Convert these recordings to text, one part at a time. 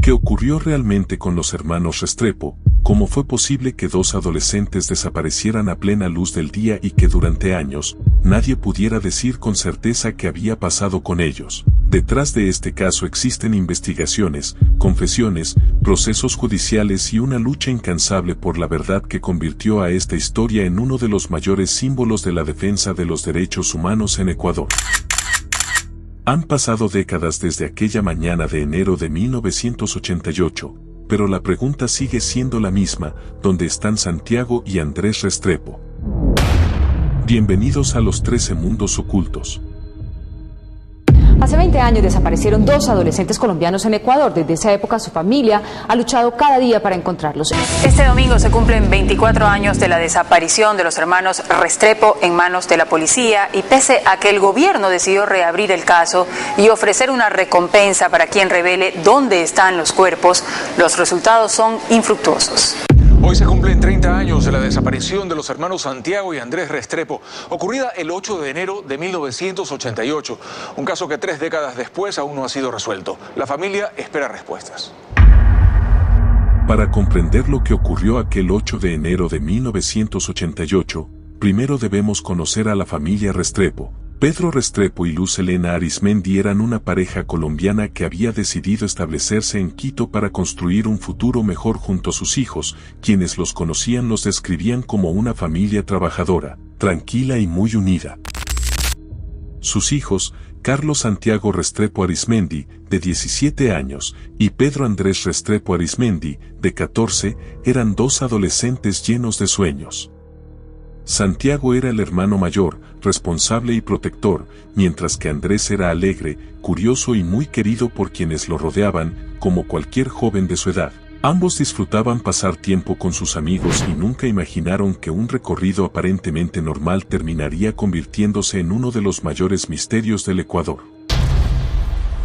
¿Qué ocurrió realmente con los hermanos Restrepo? ¿Cómo fue posible que dos adolescentes desaparecieran a plena luz del día y que durante años nadie pudiera decir con certeza qué había pasado con ellos? Detrás de este caso existen investigaciones, confesiones, procesos judiciales y una lucha incansable por la verdad que convirtió a esta historia en uno de los mayores símbolos de la defensa de los derechos humanos en Ecuador. Han pasado décadas desde aquella mañana de enero de 1988, pero la pregunta sigue siendo la misma: ¿dónde están Santiago y Andrés Restrepo? Bienvenidos a los 13 mundos ocultos. Hace 20 años desaparecieron dos adolescentes colombianos en Ecuador. Desde esa época su familia ha luchado cada día para encontrarlos. Este domingo se cumplen 24 años de la desaparición de los hermanos Restrepo en manos de la policía, y pese a que el gobierno decidió reabrir el caso y ofrecer una recompensa para quien revele dónde están los cuerpos, los resultados son infructuosos. Hoy se cumplen 30 años de la desaparición de los hermanos Santiago y Andrés Restrepo, ocurrida el 8 de enero de 1988. Un caso que 3 décadas después aún no ha sido resuelto. La familia espera respuestas. Para comprender lo que ocurrió aquel 8 de enero de 1988, primero debemos conocer a la familia Restrepo. Pedro Restrepo y Luz Helena Arizmendi eran una pareja colombiana que había decidido establecerse en Quito para construir un futuro mejor junto a sus hijos. Quienes los conocían los describían como una familia trabajadora, tranquila y muy unida. Sus hijos, Carlos Santiago Restrepo Arizmendi, de 17 años, y Pedro Andrés Restrepo Arizmendi, de 14, eran dos adolescentes llenos de sueños. Santiago era el hermano mayor, responsable y protector, mientras que Andrés era alegre, curioso y muy querido por quienes lo rodeaban, como cualquier joven de su edad. Ambos disfrutaban pasar tiempo con sus amigos y nunca imaginaron que un recorrido aparentemente normal terminaría convirtiéndose en uno de los mayores misterios del Ecuador.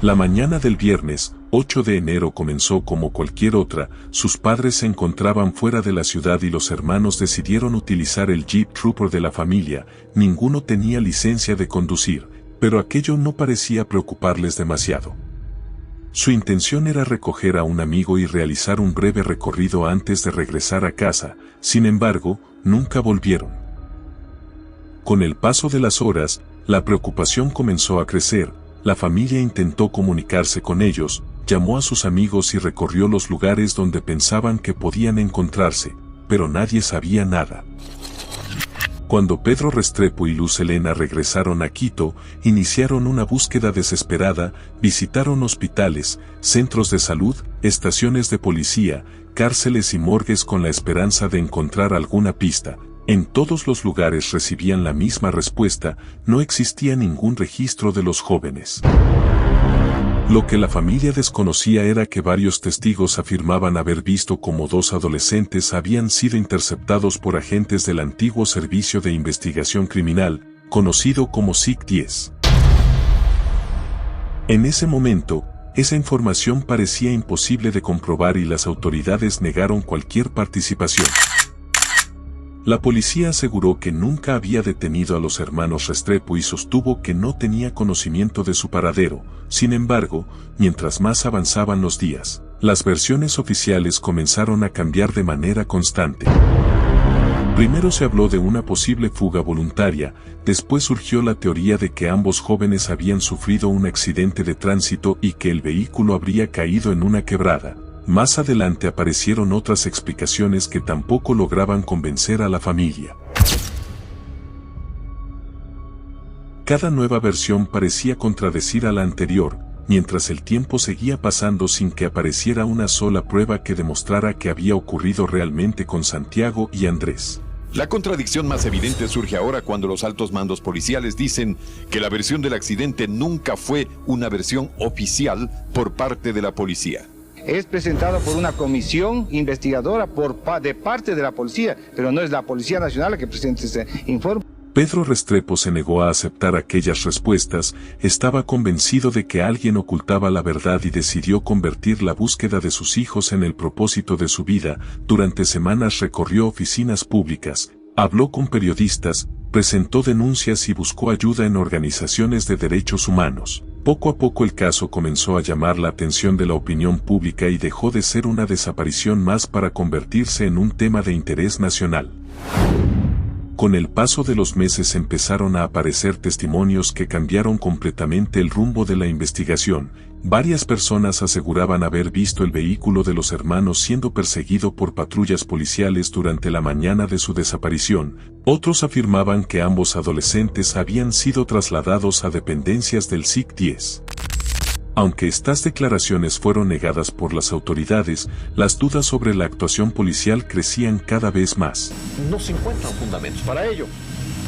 La mañana del viernes, 8 de enero comenzó como cualquier otra. Sus padres se encontraban fuera de la ciudad y los hermanos decidieron utilizar el Jeep Trooper de la familia. Ninguno tenía licencia de conducir, pero aquello no parecía preocuparles demasiado. Su intención era recoger a un amigo y realizar un breve recorrido antes de regresar a casa. Sin embargo, nunca volvieron. Con el paso de las horas, la preocupación comenzó a crecer. La familia intentó comunicarse con ellos, llamó a sus amigos y recorrió los lugares donde pensaban que podían encontrarse, pero nadie sabía nada. Cuando Pedro Restrepo y Luz Helena regresaron a Quito, iniciaron una búsqueda desesperada. Visitaron hospitales, centros de salud, estaciones de policía, cárceles y morgues con la esperanza de encontrar alguna pista. En todos los lugares recibían la misma respuesta: no existía ningún registro de los jóvenes. Lo que la familia desconocía era que varios testigos afirmaban haber visto cómo dos adolescentes habían sido interceptados por agentes del antiguo Servicio de Investigación Criminal, conocido como SIC-10. En ese momento, esa información parecía imposible de comprobar y las autoridades negaron cualquier participación. La policía aseguró que nunca había detenido a los hermanos Restrepo y sostuvo que no tenía conocimiento de su paradero. Sin embargo, mientras más avanzaban los días, las versiones oficiales comenzaron a cambiar de manera constante. Primero se habló de una posible fuga voluntaria, después surgió la teoría de que ambos jóvenes habían sufrido un accidente de tránsito y que el vehículo habría caído en una quebrada. Más adelante aparecieron otras explicaciones que tampoco lograban convencer a la familia. Cada nueva versión parecía contradecir a la anterior, mientras el tiempo seguía pasando sin que apareciera una sola prueba que demostrara que había ocurrido realmente con Santiago y Andrés. La contradicción más evidente surge ahora cuando los altos mandos policiales dicen que la versión del accidente nunca fue una versión oficial por parte de la policía. Es presentado por una comisión investigadora de parte de la policía, pero no es la Policía Nacional la que presenta ese informe. Pedro Restrepo se negó a aceptar aquellas respuestas. Estaba convencido de que alguien ocultaba la verdad y decidió convertir la búsqueda de sus hijos en el propósito de su vida. Durante semanas recorrió oficinas públicas, habló con periodistas, presentó denuncias y buscó ayuda en organizaciones de derechos humanos. Poco a poco el caso comenzó a llamar la atención de la opinión pública y dejó de ser una desaparición más para convertirse en un tema de interés nacional. Con el paso de los meses empezaron a aparecer testimonios que cambiaron completamente el rumbo de la investigación. Varias personas aseguraban haber visto el vehículo de los hermanos siendo perseguido por patrullas policiales durante la mañana de su desaparición. Otros afirmaban que ambos adolescentes habían sido trasladados a dependencias del SIC-10. Aunque estas declaraciones fueron negadas por las autoridades, las dudas sobre la actuación policial crecían cada vez más. No se encuentran fundamentos para ello.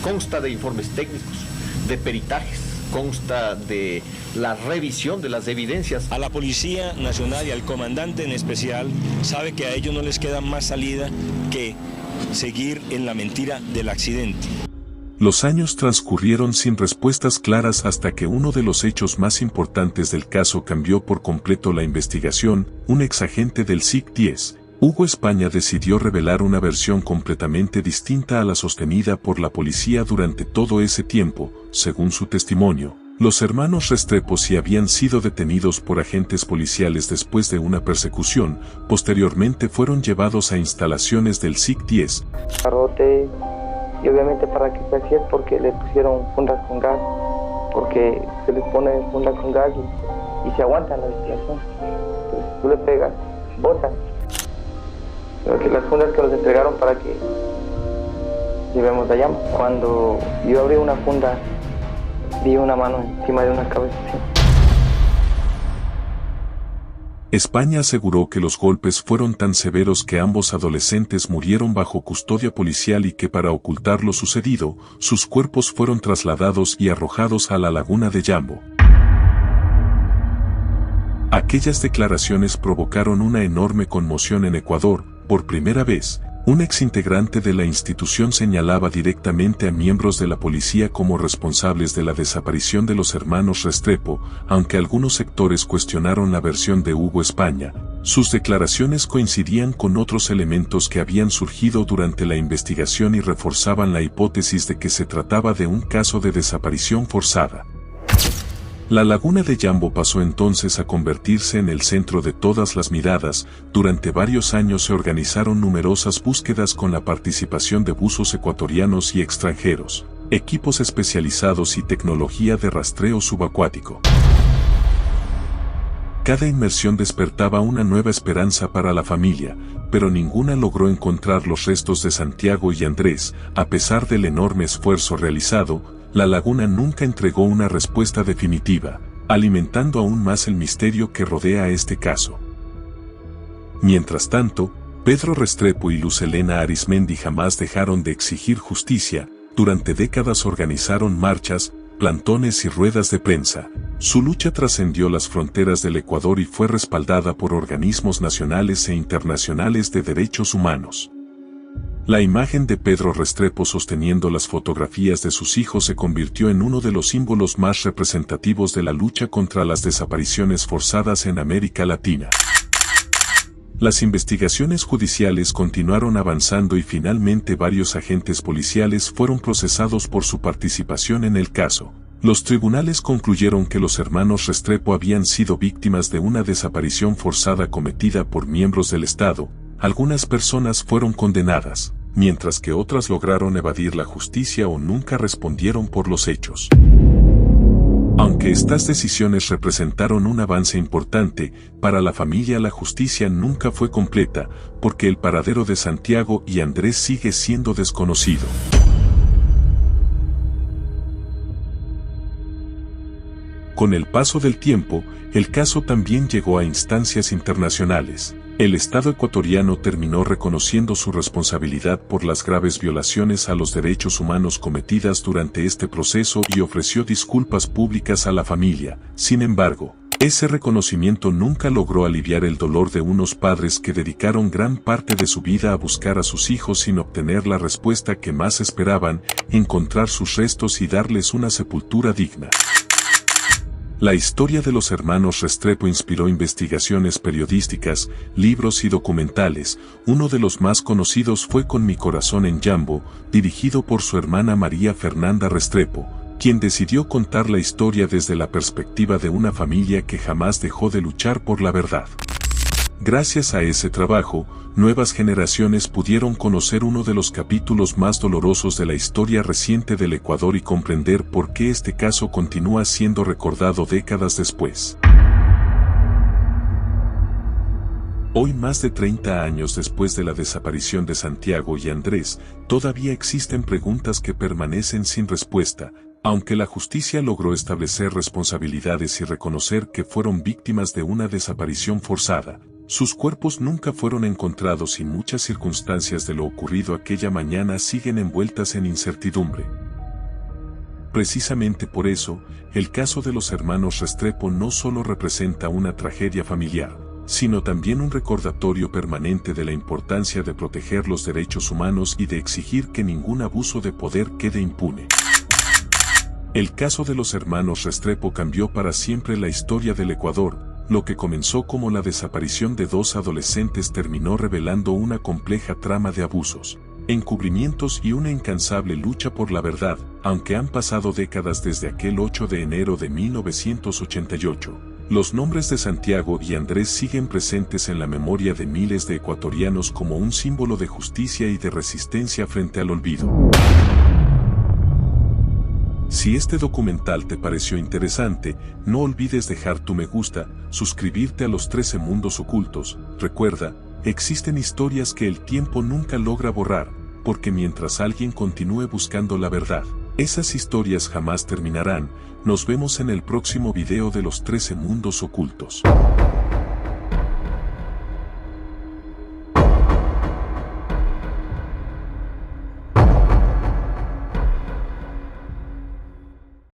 Consta de informes técnicos, de peritajes, consta de la revisión de las evidencias. A la Policía Nacional y al comandante en especial sabe que a ellos no les queda más salida que seguir en la mentira del accidente. Los años transcurrieron sin respuestas claras hasta que uno de los hechos más importantes del caso cambió por completo la investigación. Un exagente del SIC-10, Hugo España, decidió revelar una versión completamente distinta a la sostenida por la policía durante todo ese tiempo. Según su testimonio, los hermanos Restrepo sí habían sido detenidos por agentes policiales después de una persecución. Posteriormente fueron llevados a instalaciones del SIC-10. Y obviamente para que se hacía es porque le pusieron fundas con gas, porque se les pone funda con gas y se aguanta la respiración. Entonces tú le pegas, botan. Pero que las fundas que nos entregaron para que llevemos la llama. Cuando yo abrí una funda, vi una mano encima de una cabeza así. España aseguró que los golpes fueron tan severos que ambos adolescentes murieron bajo custodia policial y que para ocultar lo sucedido, sus cuerpos fueron trasladados y arrojados a la laguna de Yambo. Aquellas declaraciones provocaron una enorme conmoción en Ecuador. Por primera vez, un exintegrante de la institución señalaba directamente a miembros de la policía como responsables de la desaparición de los hermanos Restrepo. Aunque algunos sectores cuestionaron la versión de Hugo España, sus declaraciones coincidían con otros elementos que habían surgido durante la investigación y reforzaban la hipótesis de que se trataba de un caso de desaparición forzada. La laguna de Yambo pasó entonces a convertirse en el centro de todas las miradas. Durante varios años se organizaron numerosas búsquedas con la participación de buzos ecuatorianos y extranjeros, equipos especializados y tecnología de rastreo subacuático. Cada inmersión despertaba una nueva esperanza para la familia, pero ninguna logró encontrar los restos de Santiago y Andrés. A pesar del enorme esfuerzo realizado, la laguna nunca entregó una respuesta definitiva, alimentando aún más el misterio que rodea este caso. Mientras tanto, Pedro Restrepo y Luz Helena Arismendi jamás dejaron de exigir justicia. Durante décadas organizaron marchas, plantones y ruedas de prensa. Su lucha trascendió las fronteras del Ecuador y fue respaldada por organismos nacionales e internacionales de derechos humanos. La imagen de Pedro Restrepo sosteniendo las fotografías de sus hijos se convirtió en uno de los símbolos más representativos de la lucha contra las desapariciones forzadas en América Latina. Las investigaciones judiciales continuaron avanzando y finalmente varios agentes policiales fueron procesados por su participación en el caso. Los tribunales concluyeron que los hermanos Restrepo habían sido víctimas de una desaparición forzada cometida por miembros del Estado. Algunas personas fueron condenadas, mientras que otras lograron evadir la justicia o nunca respondieron por los hechos. Aunque estas decisiones representaron un avance importante, para la familia la justicia nunca fue completa, porque el paradero de Santiago y Andrés sigue siendo desconocido. Con el paso del tiempo, el caso también llegó a instancias internacionales. El Estado ecuatoriano terminó reconociendo su responsabilidad por las graves violaciones a los derechos humanos cometidas durante este proceso y ofreció disculpas públicas a la familia. Sin embargo, ese reconocimiento nunca logró aliviar el dolor de unos padres que dedicaron gran parte de su vida a buscar a sus hijos sin obtener la respuesta que más esperaban: encontrar sus restos y darles una sepultura digna. La historia de los hermanos Restrepo inspiró investigaciones periodísticas, libros y documentales. Uno de los más conocidos fue Con mi corazón en Yambo, dirigido por su hermana María Fernanda Restrepo. quien decidió contar la historia desde la perspectiva de una familia que jamás dejó de luchar por la verdad. Gracias a ese trabajo, nuevas generaciones pudieron conocer uno de los capítulos más dolorosos de la historia reciente del Ecuador y comprender por qué este caso continúa siendo recordado décadas después. Hoy, más de 30 años después de la desaparición de Santiago y Andrés, todavía existen preguntas que permanecen sin respuesta, aunque la justicia logró establecer responsabilidades y reconocer que fueron víctimas de una desaparición forzada. Sus cuerpos nunca fueron encontrados y muchas circunstancias de lo ocurrido aquella mañana siguen envueltas en incertidumbre. Precisamente por eso, el caso de los hermanos Restrepo no solo representa una tragedia familiar, sino también un recordatorio permanente de la importancia de proteger los derechos humanos y de exigir que ningún abuso de poder quede impune. El caso de los hermanos Restrepo cambió para siempre la historia del Ecuador. Lo que comenzó como la desaparición de dos adolescentes terminó revelando una compleja trama de abusos, encubrimientos y una incansable lucha por la verdad, aunque han pasado décadas desde aquel 8 de enero de 1988. Los nombres de Santiago y Andrés siguen presentes en la memoria de miles de ecuatorianos como un símbolo de justicia y de resistencia frente al olvido. Si este documental te pareció interesante, no olvides dejar tu me gusta, suscribirte a los 13 Mundos Ocultos. Recuerda, existen historias que el tiempo nunca logra borrar, porque mientras alguien continúe buscando la verdad, esas historias jamás terminarán. Nos vemos en el próximo video de los 13 Mundos Ocultos.